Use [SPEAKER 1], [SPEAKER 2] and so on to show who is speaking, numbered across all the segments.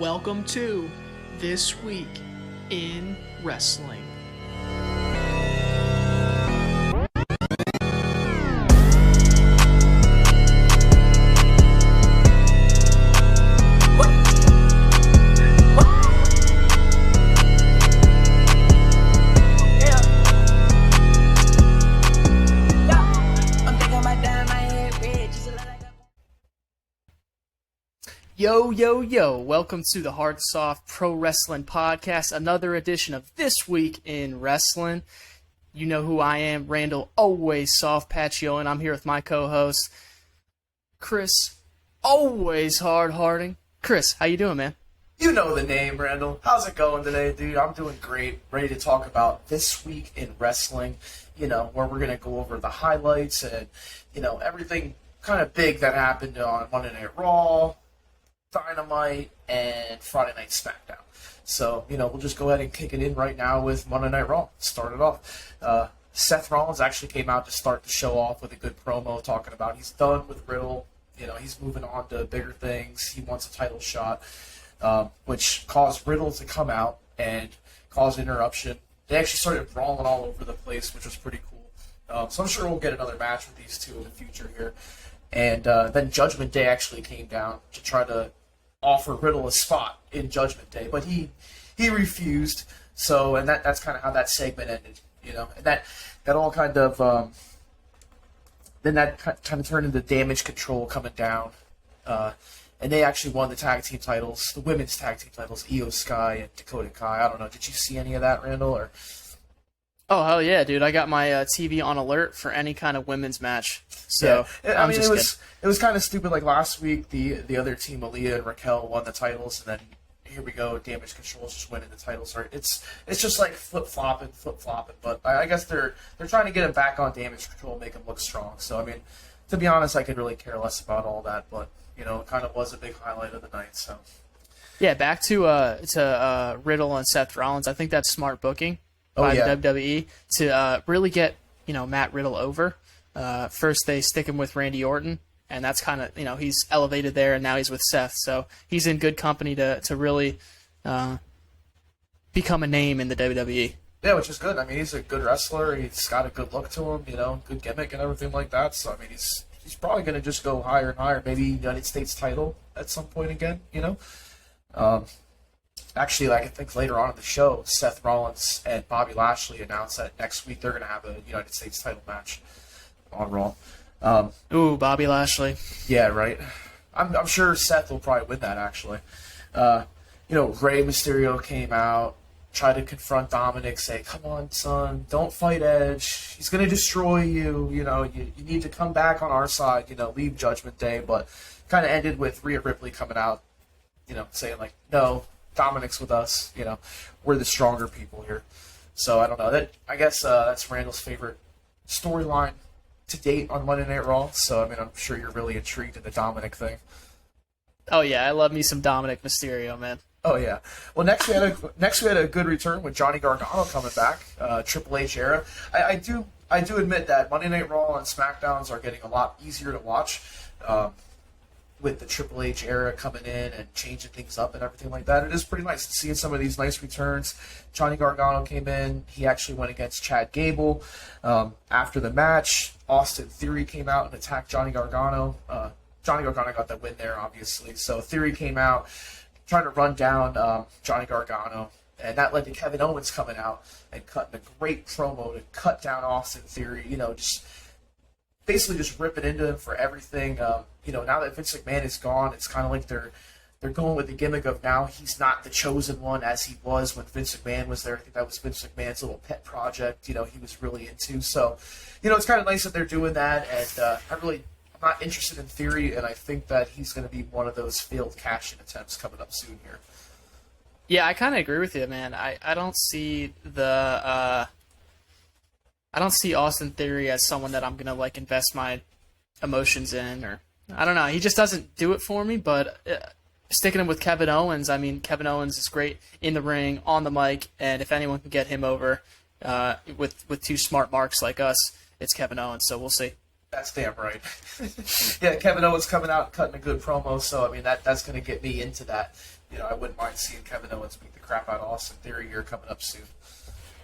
[SPEAKER 1] Welcome to This Week in Wrestling. Yo, welcome to the Hard&Soft Pro Wrestling Podcast, another edition of This Week in Wrestling. You know who I am, Randall, always soft patchio, and I'm here with my co-host, Chris, always hard-hearting. Chris, how you doing, man?
[SPEAKER 2] You know the name, Randall. How's it going today, dude? I'm doing great. Ready to talk about This Week in Wrestling, where we're going to go over the highlights and, everything kind of big that happened on Monday Night Raw, Dynamite, and Friday Night SmackDown. So, we'll just go ahead and kick it in right now with Monday Night Raw. Start it off. Seth Rollins actually came out to start the show off with a good promo talking about he's done with Riddle. He's moving on to bigger things. He wants a title shot, which caused Riddle to come out and cause interruption. They actually started brawling all over the place, which was pretty cool. So I'm sure we'll get another match with these two in the future here. And then Judgment Day actually came down to try to offer Riddle a spot in Judgment Day, but he refused. So, and that's kind of how that segment ended, and that all kind of then that kind of turned into Damage Control coming down, and they actually won the tag team titles, the women's tag team titles, Io Sky and Dakota Kai. I don't know, did you see any of that, Randall? Or
[SPEAKER 1] Oh, hell yeah, dude. I got my TV on alert for any kind of women's match. So,
[SPEAKER 2] yeah. It was kind of stupid. Like last week, the other team, Aaliyah and Raquel, won the titles, and then here we go, Damage Control's just winning the titles. Right? It's just like flip-flopping. But I guess they're trying to get him back on Damage Control, make him look strong. So, to be honest, I could really care less about all that. But, it kind of was a big highlight of the night. So,
[SPEAKER 1] yeah, back to Riddle and Seth Rollins. I think that's smart booking by the WWE to really get Matt Riddle over. First they stick him with Randy Orton, and that's kind of he's elevated there, and now he's with Seth, so he's in good company to really become a name in the WWE.
[SPEAKER 2] Yeah, which is good. He's a good wrestler. He's got a good look to him, good gimmick and everything like that. So he's probably going to just go higher and higher, maybe United States title at some point again. Actually, I think later on in the show, Seth Rollins and Bobby Lashley announced that next week they're going to have a United States title match on Raw.
[SPEAKER 1] Ooh, Bobby Lashley.
[SPEAKER 2] Yeah, right. I'm sure Seth will probably win that, actually. Rey Mysterio came out, tried to confront Dominic, say, come on, son, don't fight Edge. He's going to destroy you. You need to come back on our side, leave Judgment Day. But kind of ended with Rhea Ripley coming out, saying, no, Dominic's with us, we're the stronger people here. So I don't know. I guess that's Randall's favorite storyline to date on Monday Night Raw. So I'm sure you're really intrigued in the Dominic thing.
[SPEAKER 1] Oh yeah, I love me some Dominic Mysterio, man.
[SPEAKER 2] Oh yeah. Well, next we had a good return with Johnny Gargano coming back, Triple H era. I do admit that Monday Night Raw and SmackDowns are getting a lot easier to watch. With the Triple H era coming in and changing things up and everything like that. It is pretty nice seeing some of these nice returns. Johnny Gargano came in. He actually went against Chad Gable. After the match, Austin Theory came out and attacked Johnny Gargano. Johnny Gargano got the win there, obviously. So Theory came out trying to run down Johnny Gargano. And that led to Kevin Owens coming out and cutting a great promo to cut down Austin Theory. Just basically just ripping into him for everything. Now that Vince McMahon is gone, it's kind of like they're going with the gimmick of now he's not the chosen one as he was when Vince McMahon was there. I think that was Vince McMahon's little pet project, he was really into. So, it's kind of nice that they're doing that, and I'm not interested in Theory, and I think that he's going to be one of those failed cash-in attempts coming up soon here.
[SPEAKER 1] Yeah, I kind of agree with you, man. I don't see Austin Theory as someone that I'm going to invest my emotions in, or I don't know. He just doesn't do it for me, but sticking him with Kevin Owens, Kevin Owens is great in the ring, on the mic, and if anyone can get him over with two smart marks like us, it's Kevin Owens, so we'll see.
[SPEAKER 2] That's damn right. Yeah, Kevin Owens coming out cutting a good promo, so I mean that's going to get me into that. I wouldn't mind seeing Kevin Owens beat the crap out of Austin Theory here coming up soon.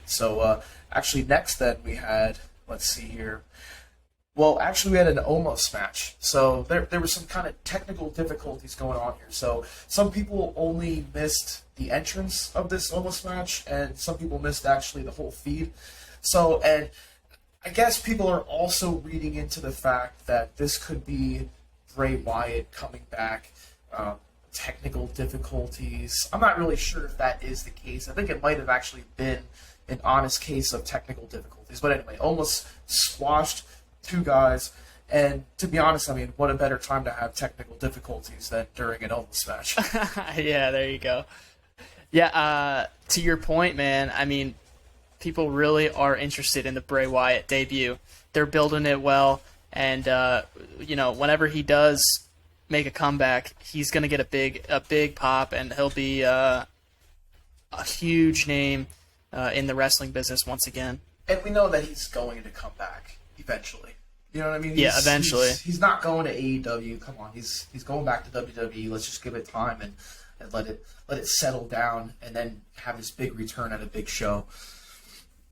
[SPEAKER 2] So actually next then we had, let's see here. Well, actually we had an almost match. So there was some kind of technical difficulties going on here. So some people only missed the entrance of this almost match, and some people missed actually the whole feed. So, and I guess people are also reading into the fact that this could be Bray Wyatt coming back, technical difficulties. I'm not really sure if that is the case. I think it might have actually been an honest case of technical difficulties. But anyway, almost squashed two guys. And to be honest, I mean, what a better time to have technical difficulties than during an almost match.
[SPEAKER 1] Yeah, there you go. Yeah, to your point, man, I mean, people really are interested in the Bray Wyatt debut. They're building it well, and whenever he does make a comeback, he's going to get a big pop, and he'll be a huge name in the wrestling business once again.
[SPEAKER 2] And we know that he's going to come back eventually. You know what I mean?
[SPEAKER 1] Yeah, eventually.
[SPEAKER 2] He's not going to AEW. Come on, he's going back to WWE. Let's just give it time and let it settle down, and then have his big return at a big show.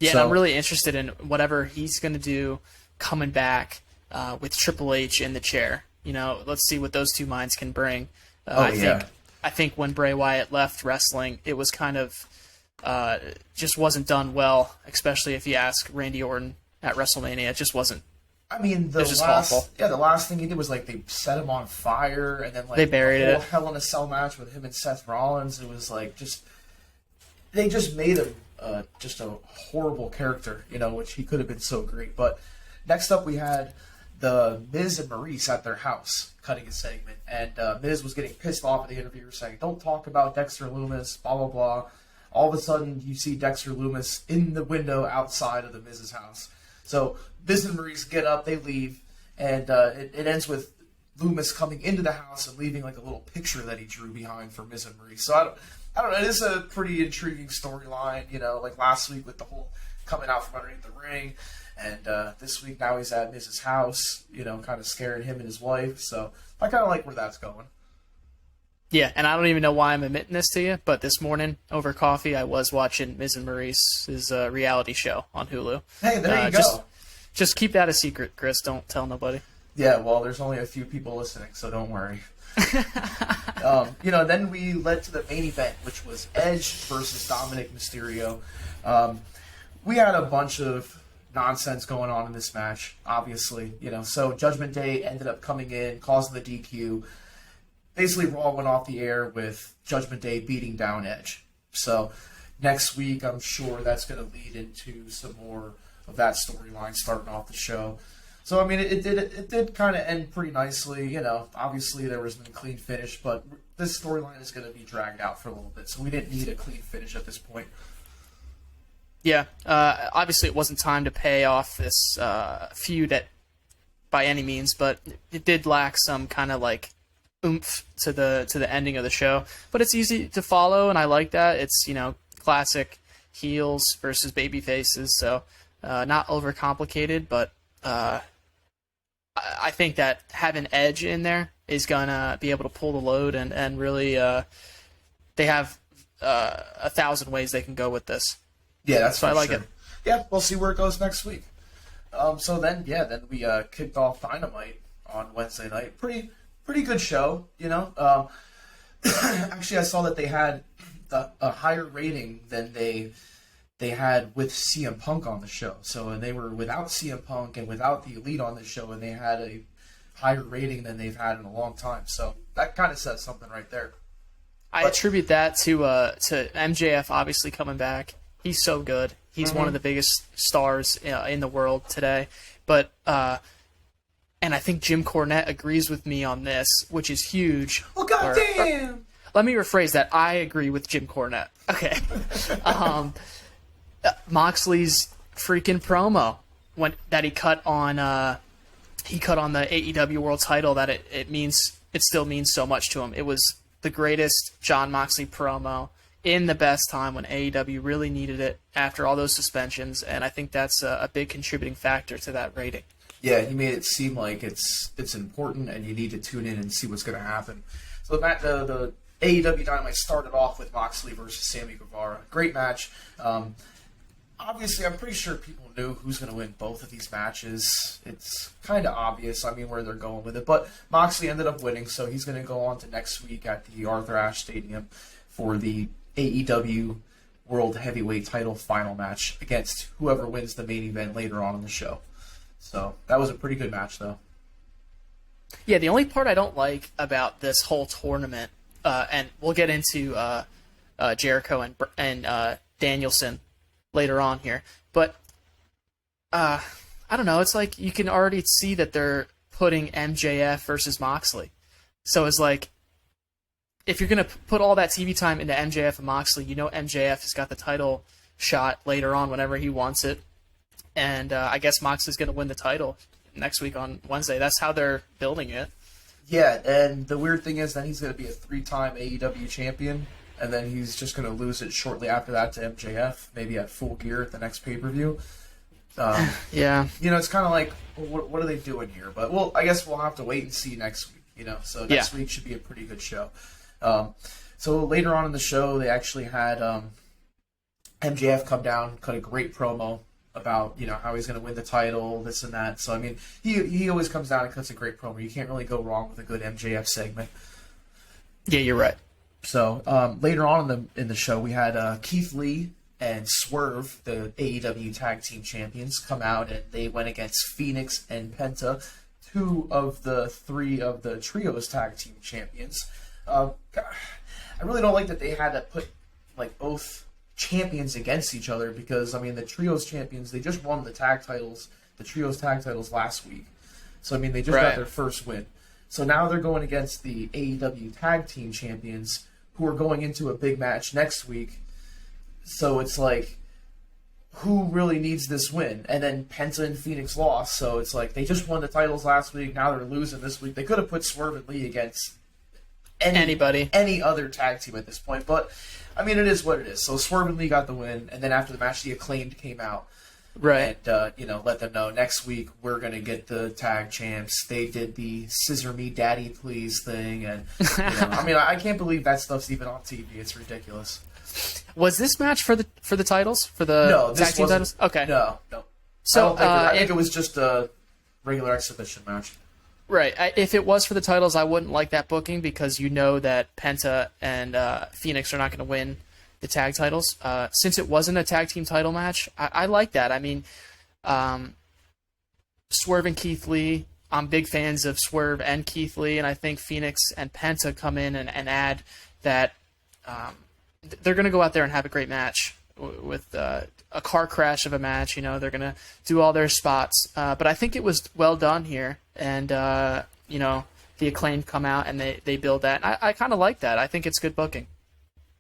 [SPEAKER 1] Yeah, and I'm really interested in whatever he's going to do coming back with Triple H in the chair. Let's see what those two minds can bring. I think when Bray Wyatt left wrestling, it was kind of just wasn't done well, especially if you ask Randy Orton at WrestleMania. It just wasn't.
[SPEAKER 2] I mean, the last thing he did was they set him on fire, and then
[SPEAKER 1] they buried
[SPEAKER 2] the whole
[SPEAKER 1] it.
[SPEAKER 2] Hell in a Cell match with him and Seth Rollins. It was they just made him just a horrible character, which he could have been so great. But next up, we had the Miz and Maurice at their house cutting a segment, and Miz was getting pissed off at the interviewer, saying, "Don't talk about Dexter Lumis, blah blah blah." All of a sudden, you see Dexter Lumis in the window outside of the Miz's house. So Miz and Maurice get up, they leave, and it ends with Lumis coming into the house and leaving a little picture that he drew behind for Miz and Maurice. So I don't know. It is a pretty intriguing storyline, like last week with the whole coming out from underneath the ring, and this week now he's at Miz's house, kind of scaring him and his wife. So I kind of like where that's going.
[SPEAKER 1] Yeah, and I don't even know why I'm admitting this to you, but this morning over coffee I was watching Miz and Maurice's reality show on Hulu.
[SPEAKER 2] Hey, there you go.
[SPEAKER 1] Just keep that a secret, Chris. Don't tell nobody.
[SPEAKER 2] Yeah, well, there's only a few people listening, so don't worry. Then we led to the main event, which was Edge versus Dominic Mysterio. We had a bunch of nonsense going on in this match, obviously. So Judgment Day ended up coming in, causing the DQ. Basically, Raw went off the air with Judgment Day beating down Edge. So next week, I'm sure that's going to lead into some more of that storyline starting off the show. So, I mean, it did kind of end pretty nicely. Obviously there was no clean finish, but this storyline is going to be dragged out for a little bit, so we didn't need a clean finish at this point.
[SPEAKER 1] Yeah, obviously it wasn't time to pay off this feud by any means, but it did lack some kind of oomph to the ending of the show. But it's easy to follow, and I like that. It's classic heels versus baby faces, so not overcomplicated, but I think that having Edge in there is gonna be able to pull the load, and really they have 1,000 ways they can go with this.
[SPEAKER 2] Yeah, that's
[SPEAKER 1] so I like it.
[SPEAKER 2] Yeah, we'll see where it goes next week. So then we kicked off Dynamite on Wednesday night. Pretty good show, Actually, I saw that they had a higher rating than they had with CM Punk on the show. So they were without CM Punk and without the Elite on the show, and they had a higher rating than they've had in a long time. So that kind of says something right there.
[SPEAKER 1] I attribute that to MJF obviously coming back. He's so good. He's one of the biggest stars in the world today. But and I think Jim Cornette agrees with me on this, which is huge.
[SPEAKER 2] Well, goddamn!
[SPEAKER 1] Let me rephrase that. I agree with Jim Cornette. Okay. Moxley's freaking promo that he cut on the AEW World Title, that it still means so much to him. It was the greatest Jon Moxley promo in the best time when AEW really needed it after all those suspensions, and I think that's a big contributing factor to that rating.
[SPEAKER 2] Yeah, he made it seem like it's important, and you need to tune in and see what's going to happen. So the AEW Dynamite started off with Moxley versus Sammy Guevara. Great match. Obviously, I'm pretty sure people knew who's going to win both of these matches. It's kind of obvious, where they're going with it. But Moxley ended up winning, so he's going to go on to next week at the Arthur Ashe Stadium for the AEW World Heavyweight Title final match against whoever wins the main event later on in the show. So that was a pretty good match, though.
[SPEAKER 1] Yeah, the only part I don't like about this whole tournament, and we'll get into Jericho and Danielson later on here, but I don't know. It's like you can already see that they're putting MJF versus Moxley. So it's like, if you're going to put all that TV time into MJF and Moxley, MJF has got the title shot later on whenever he wants it. And I guess Moxley's going to win the title next week on Wednesday. That's how they're building it.
[SPEAKER 2] Yeah, and the weird thing is that he's going to be a 3-time AEW champion, and then he's just going to lose it shortly after that to MJF, maybe at Full Gear at the next pay-per-view.
[SPEAKER 1] Yeah.
[SPEAKER 2] It's kind of like, what are they doing here? But, I guess we'll have to wait and see next week, So next week should be a pretty good show. So later on in the show, they actually had MJF come down, cut a great promo about, how he's going to win the title, this and that. So, he always comes down and cuts a great promo. You can't really go wrong with a good MJF segment.
[SPEAKER 1] Yeah, you're right.
[SPEAKER 2] So, later on in the show, we had Keith Lee and Swerve, the AEW Tag Team Champions, come out, and they went against Phoenix and Penta, 2 of the 3 of the Trios Tag Team Champions. I really don't like that they had to put, both champions against each other, because the Trios champions, they just won the Trios tag titles last week, so they just got their first win. So now they're going against the AEW tag team champions, who are going into a big match next week. So it's like, who really needs this win? And then Penta and Phoenix lost, so it's like, they just won the titles last week, now they're losing this week. They could have put Swerve and Lee against
[SPEAKER 1] anybody,
[SPEAKER 2] any other tag team at this point, but it is what it is. So Swerve and Lee got the win, and then after the match, the Acclaimed came out,
[SPEAKER 1] right?
[SPEAKER 2] And let them know next week we're gonna get the tag champs. They did the "Scissor Me, Daddy, Please" thing, and I can't believe that stuff's even on TV. It's ridiculous.
[SPEAKER 1] Was this match for the titles, for the tag team titles? Okay,
[SPEAKER 2] no.
[SPEAKER 1] So
[SPEAKER 2] I think it was just a regular exhibition match.
[SPEAKER 1] Right. If it was for the titles, I wouldn't like that booking, because that Penta and Phoenix are not going to win the tag titles. Since it wasn't a tag team title match, I like that. Swerve and Keith Lee, I'm big fans of Swerve and Keith Lee, and I think Phoenix and Penta come in and add that they're going to go out there and have a great match with a car crash of a match. They're going to do all their spots. But I think it was well done here. And, the Acclaimed come out and they build that. And I kind of like that. I think it's good booking.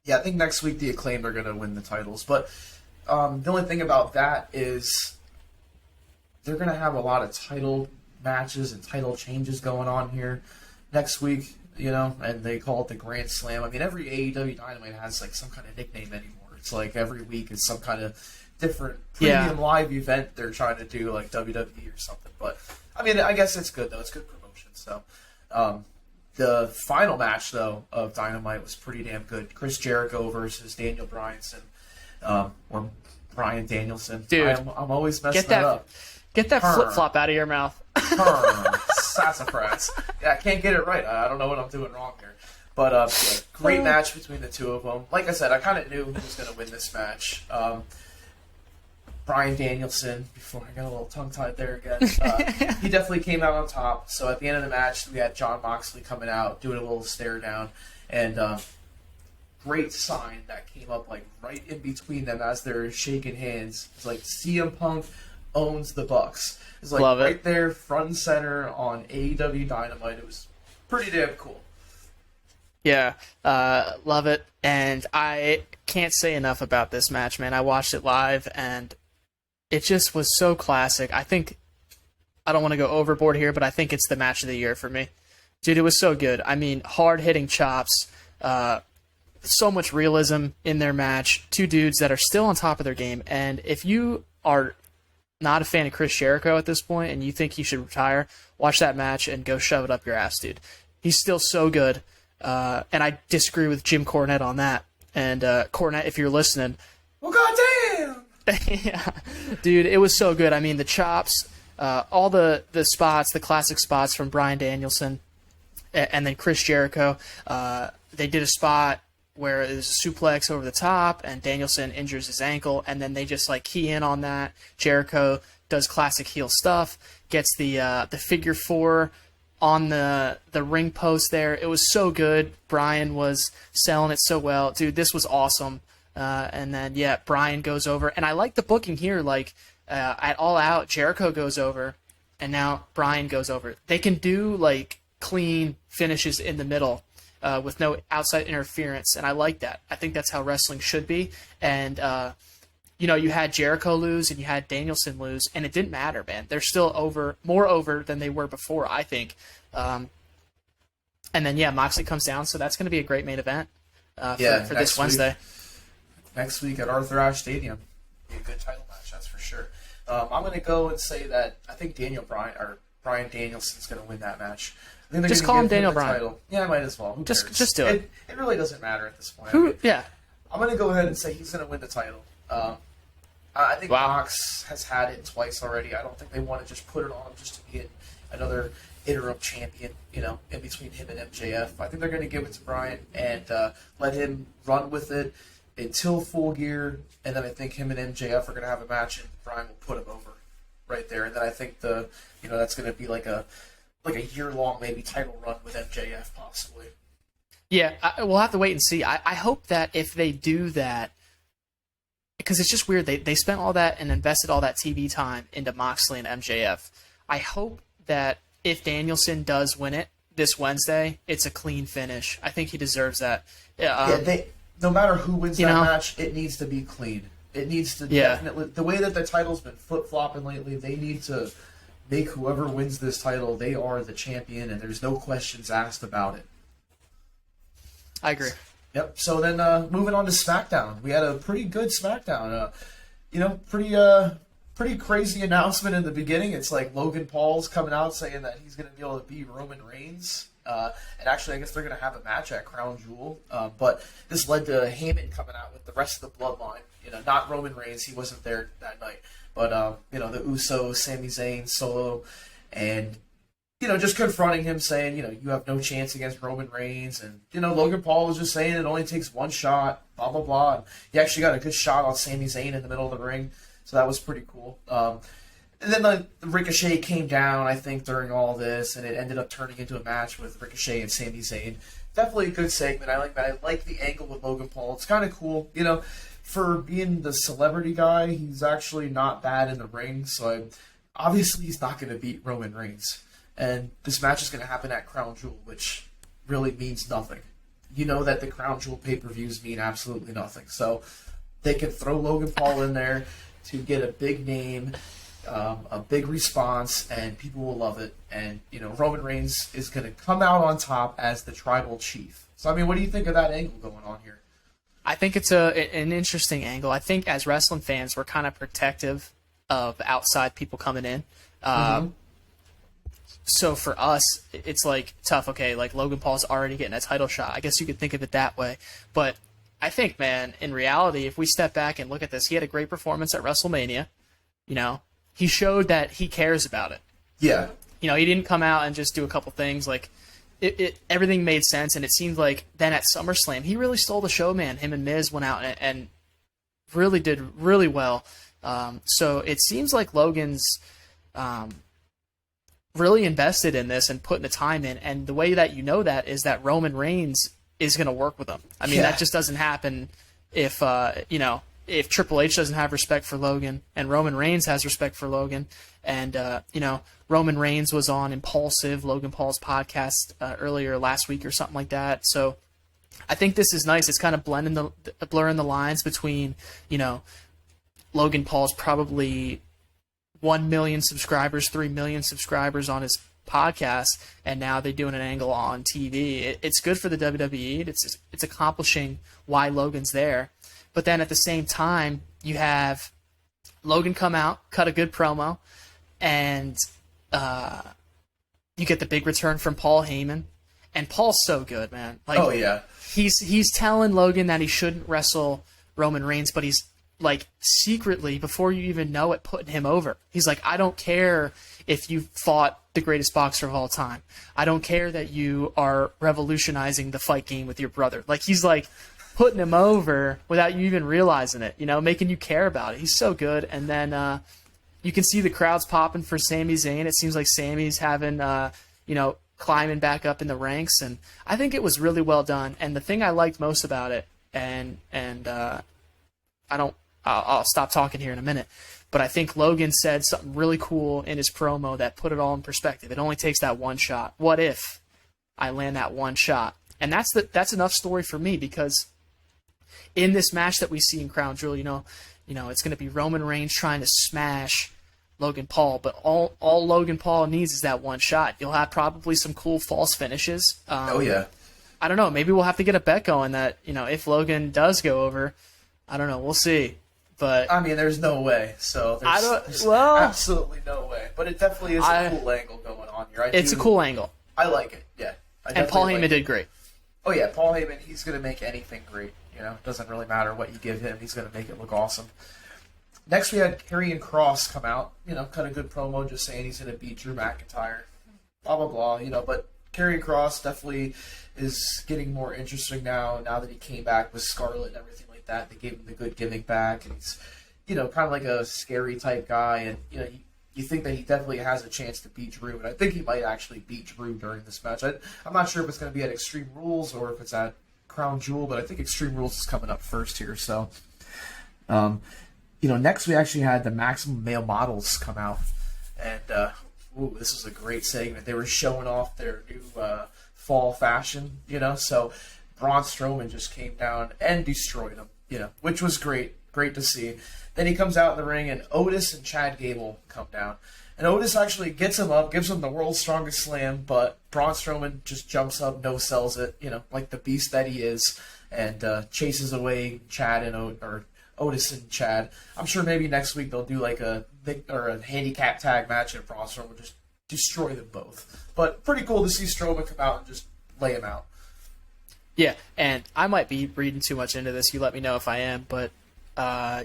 [SPEAKER 2] Yeah, I think next week the Acclaimed are going to win the titles. But the only thing about that is they're going to have a lot of title matches and title changes going on here next week, and they call it the Grand Slam. Every AEW Dynamite has, some kind of nickname anymore. It's like every week is some kind of different premium live event they're trying to do, like WWE or something. But, I guess it's good, though. It's good promotion. So, the final match, though, of Dynamite was pretty damn good. Chris Jericho versus Daniel Bryanson, or Bryan Danielson.
[SPEAKER 1] Dude,
[SPEAKER 2] I'm always messing that up.
[SPEAKER 1] Get that flip-flop out of your mouth.
[SPEAKER 2] Sassafras. Yeah, I can't get it right. I don't know what I'm doing wrong here. But great match between the two of them. Like I said, I kind of knew who was going to win this match. Bryan Danielson, before I got a little tongue-tied there again, he definitely came out on top. So at the end of the match, we had Jon Moxley coming out, doing a little stare down, and great sign that came up right in between them as they're shaking hands. It's like CM Punk owns the Bucks. It's right there, front and center on AEW Dynamite. It was pretty damn cool.
[SPEAKER 1] Yeah, love it. And I can't say enough about this match, man. I watched it live, and it just was so classic. I don't want to go overboard here, but I think it's the match of the year for me. Dude, it was so good. Hard-hitting chops, so much realism in their match. Two dudes that are still on top of their game. And if you are not a fan of Chris Jericho at this point and you think he should retire, watch that match and go shove it up your ass, dude. He's still so good. And I disagree with Jim Cornette on that. And Cornette, if you're listening,
[SPEAKER 2] well, goddamn,
[SPEAKER 1] yeah, dude, it was so good. I mean, the chops, all the spots, the classic spots from Bryan Danielson, and then Chris Jericho. They did a spot where it was a suplex over the top, and Danielson injures his ankle, and then they just like key in on that. Jericho does classic heel stuff, gets the figure four on the ring post there. It was so good. Bryan was selling it so well. Dude, this was awesome. And then, yeah, Bryan goes over. And I like the booking here. Like, at All Out, Jericho goes over, and now Bryan goes over. They can do, like, clean finishes in the middle with no outside interference, and I like that. I think that's how wrestling should be. And, you had Jericho lose and you had Danielson lose, and it didn't matter, man. They're still more over than they were before, I think. And then, yeah, Moxley comes down, so that's going to be a great main event for this Wednesday.
[SPEAKER 2] Next week at Arthur Ashe Stadium. Be a good title match, that's for sure. I'm going to go and say that I think Bryan Danielson's going to win that match. I think
[SPEAKER 1] just call him Daniel Bryan.
[SPEAKER 2] Title. Yeah, I might as well.
[SPEAKER 1] Just do it.
[SPEAKER 2] It really doesn't matter at this point. I'm going to go ahead and say he's going to win the title. I think Mox has had it twice already. I don't think they want to just put it on him just to be another interim champion, in between him and MJF. I think they're going to give it to Bryan and let him run with it until Full Gear, and then I think him and MJF are going to have a match, and Bryan will put him over right there. And then I think that's going to be like a year-long maybe title run with MJF possibly.
[SPEAKER 1] Yeah, we'll have to wait and see. I hope that if they do that, because it's just weird, they spent all that and invested all that TV time into Moxley and MJF. I hope that if Danielson does win it this Wednesday, it's a clean finish. I think he deserves that.
[SPEAKER 2] No matter who wins that match, it needs to be clean. It needs to definitely... The way that the title's been flip-flopping lately, they need to make whoever wins this title, they are the champion, and there's no questions asked about it.
[SPEAKER 1] I agree.
[SPEAKER 2] Yep. So then moving on to SmackDown. We had a pretty good SmackDown. Pretty crazy announcement in the beginning. It's like Logan Paul's coming out saying that he's going to be able to beat Roman Reigns. And actually, I guess they're going to have a match at Crown Jewel. But this led to Heyman coming out with the rest of the bloodline. Not Roman Reigns. He wasn't there that night. But, the Usos, Sami Zayn, Solo, and, just confronting him saying, you have no chance against Roman Reigns. And, Logan Paul was just saying it only takes one shot, blah, blah, blah. And he actually got a good shot on Sami Zayn in the middle of the ring. So that was pretty cool. And then the Ricochet came down, I think, during all this, and it ended up turning into a match with Ricochet and Sami Zayn. Definitely a good segment. I like that. I like the angle with Logan Paul. It's kind of cool. For being the celebrity guy, he's actually not bad in the ring. So obviously he's not going to beat Roman Reigns. And this match is going to happen at Crown Jewel, which really means nothing. You know that the Crown Jewel pay-per-views mean absolutely nothing. So they can throw Logan Paul in there to get a big name, a big response, and people will love it. And, Roman Reigns is going to come out on top as the tribal chief. So, what do you think of that angle going on here?
[SPEAKER 1] I think it's an interesting angle. I think as wrestling fans, we're kind of protective of outside people coming in. So for us, it's like tough. Okay, like Logan Paul's already getting a title shot. I guess you could think of it that way. But I think, man, in reality, if we step back and look at this, he had a great performance at WrestleMania. He showed that he cares about it.
[SPEAKER 2] Yeah.
[SPEAKER 1] He didn't come out and just do a couple things. Like, everything made sense, and it seemed like then at SummerSlam, he really stole the show, man. Him and Miz went out and really did really well. So it seems like Logan's really invested in this and putting the time in, and the way that that is that Roman Reigns is going to work with him. That just doesn't happen if Triple H doesn't have respect for Logan, and Roman Reigns has respect for Logan, and Roman Reigns was on Impulsive, Logan Paul's podcast earlier last week or something like that. So I think this is nice. It's kind of blurring the lines between, Logan Paul's probably 1 million subscribers, 3 million subscribers on his podcast, and now they're doing an angle on TV. It's good for the WWE. It's accomplishing why Logan's there. But then at the same time, you have Logan come out, cut a good promo, and you get the big return from Paul Heyman. And Paul's so good, man. Like,
[SPEAKER 2] Oh yeah.
[SPEAKER 1] He's telling Logan that he shouldn't wrestle Roman Reigns, but he's like secretly, before you even know it, putting him over. He's like, I don't care if you fought the greatest boxer of all time. I don't care that you are revolutionizing the fight game with your brother. Like, he's like putting him over without you even realizing it, you know, making you care about it. He's so good. And then you can see the crowds popping for Sami Zayn. It seems like Sami's having, climbing back up in the ranks. And I think it was really well done. And the thing I liked most about it, I'll stop talking here in a minute, but I think Logan said something really cool in his promo that put it all in perspective. It only takes that one shot. What if I land that one shot? And that's enough story for me, because in this match that we see in Crown Jewel, it's going to be Roman Reigns trying to smash Logan Paul, but all Logan Paul needs is that one shot. You'll have probably some cool false finishes.
[SPEAKER 2] Oh yeah.
[SPEAKER 1] I don't know. Maybe we'll have to get a bet going that, if Logan does go over, I don't know. We'll see. But
[SPEAKER 2] I mean, there's no way. So there's absolutely no way. But it definitely is a cool angle going on here.
[SPEAKER 1] It's a cool angle.
[SPEAKER 2] I like it. Yeah.
[SPEAKER 1] And Paul Heyman did great.
[SPEAKER 2] Oh yeah, Paul Heyman. He's gonna make anything great. It doesn't really matter what you give him. He's gonna make it look awesome. Next, we had Karrion Kross come out. Cut a good promo, just saying he's gonna beat Drew McIntyre. Blah blah blah. But Karrion Kross definitely is getting more interesting now. Now that he came back with Scarlett and everything like that, they gave him the good gimmick back, and he's kind of like a scary type guy, and you think that he definitely has a chance to beat Drew, and I think he might actually beat Drew during this match. I'm not sure if it's going to be at Extreme Rules or if it's at Crown Jewel, but I think Extreme Rules is coming up first here. So, next we actually had the Maximum Male Models come out, and this was a great segment. They were showing off their new fall fashion, so Braun Strowman just came down and destroyed him, which was great to see. Then he comes out in the ring, and Otis and Chad Gable come down. And Otis actually gets him up, gives him the world's strongest slam, but Braun Strowman just jumps up, no-sells it, like the beast that he is, and chases away Chad and Otis and Chad. I'm sure maybe next week they'll do like a handicap tag match, and Braun Strowman will just destroy them both. But pretty cool to see Strowman come out and just lay him out.
[SPEAKER 1] Yeah, and I might be reading too much into this. You let me know if I am, but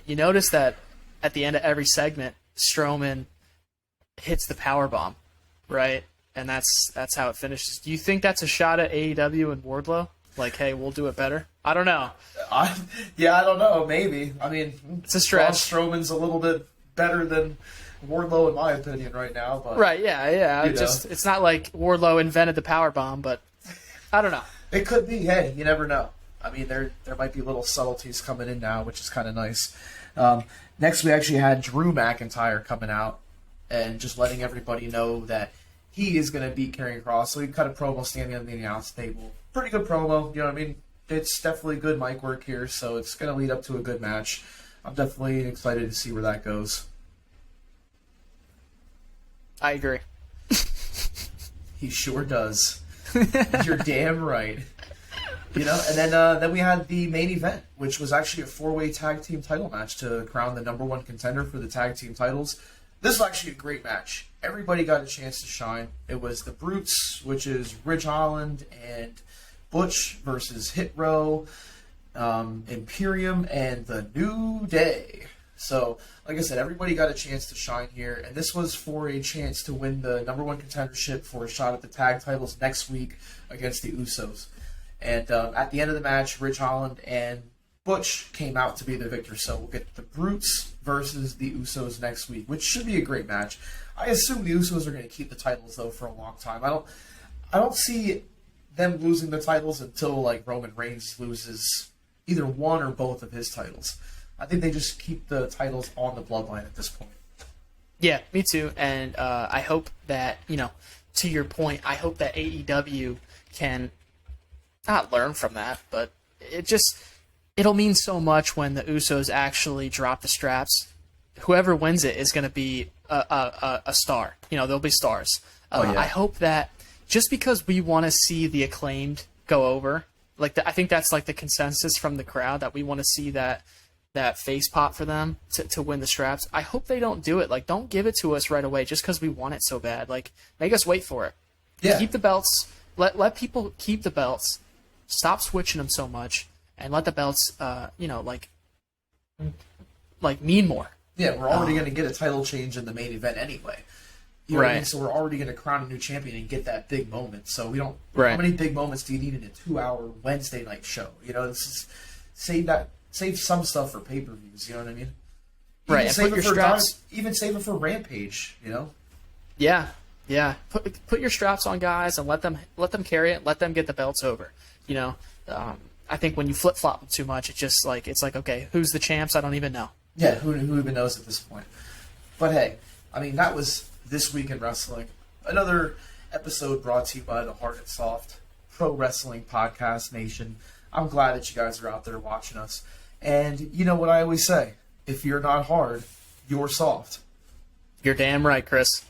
[SPEAKER 1] you notice that at the end of every segment, Strowman hits the powerbomb, right? And that's how it finishes. Do you think that's a shot at AEW and Wardlow? Like, hey, we'll do it better? I don't know.
[SPEAKER 2] I don't know. Maybe. I mean,
[SPEAKER 1] it's a stretch.
[SPEAKER 2] Strowman's a little bit better than Wardlow, in my opinion, right now. But
[SPEAKER 1] right? Yeah. It's not like Wardlow invented the powerbomb, but I don't know.
[SPEAKER 2] It could be. Hey, you never know. I mean, there might be little subtleties coming in now, which is kind of nice. Next, we actually had Drew McIntyre coming out and just letting everybody know that he is going to beat Karrion Kross. So he cut a promo standing on the announce table. Pretty good promo, you know what I mean? It's definitely good mic work here, so it's going to lead up to a good match. I'm definitely excited to see where that goes.
[SPEAKER 1] I agree.
[SPEAKER 2] He sure does. You're damn right. And then we had the main event, which was actually a 4-way tag team title match to crown the number one contender for the tag team titles. This was actually a great match. Everybody got a chance to shine. It was the Brutes, which is Ridge Holland and Butch versus Hit Row, Imperium, and the New Day. So, like I said, everybody got a chance to shine here, and this was for a chance to win the number one contendership for a shot at the tag titles next week against the Usos. And at the end of the match, Ridge Holland and Butch came out to be the victor. So we'll get the Brutes versus the Usos next week, which should be a great match. I assume the Usos are going to keep the titles though for a long time. I don't see them losing the titles until like Roman Reigns loses either one or both of his titles. I think they just keep the titles on the bloodline at this point.
[SPEAKER 1] Yeah, me too. And I hope that, to your point, I hope that AEW can not learn from that, but it'll mean so much when the Usos actually drop the straps. Whoever wins it is going to be a star. They'll be stars. I hope that just because we want to see the Acclaimed go over, I think that's like the consensus from the crowd, that we want to see that face pop for them to win the straps. I hope they don't do it. Like, don't give it to us right away just because we want it so bad. Like, make us wait for it.
[SPEAKER 2] Yeah.
[SPEAKER 1] Keep the belts. Let people keep the belts. Stop switching them so much, and let the belts, mean more.
[SPEAKER 2] Yeah, we're already going to get a title change in the main event anyway. You know what I mean? So we're already going to crown a new champion and get that big moment. So we don't.
[SPEAKER 1] Right.
[SPEAKER 2] How many big moments do you need in a 2-hour Wednesday night show? You know, this is, save some stuff for pay-per-views. You know what I mean?
[SPEAKER 1] Right. And
[SPEAKER 2] Save
[SPEAKER 1] put
[SPEAKER 2] it
[SPEAKER 1] your
[SPEAKER 2] for
[SPEAKER 1] straps.
[SPEAKER 2] Even save it for Rampage. You know.
[SPEAKER 1] Yeah. Yeah. Put your straps on guys and let them carry it. Let them get the belts over. You know. I think when you flip flop too much, it's like okay, who's the champs? I don't even know.
[SPEAKER 2] Yeah, who even knows at this point? But hey, I mean, that was This Week in Wrestling. Another episode brought to you by the Hard&Soft Pro Wrestling Podcast Nation. I'm glad that you guys are out there watching us. And you know what I always say, if you're not hard, you're soft.
[SPEAKER 1] You're damn right, Chris.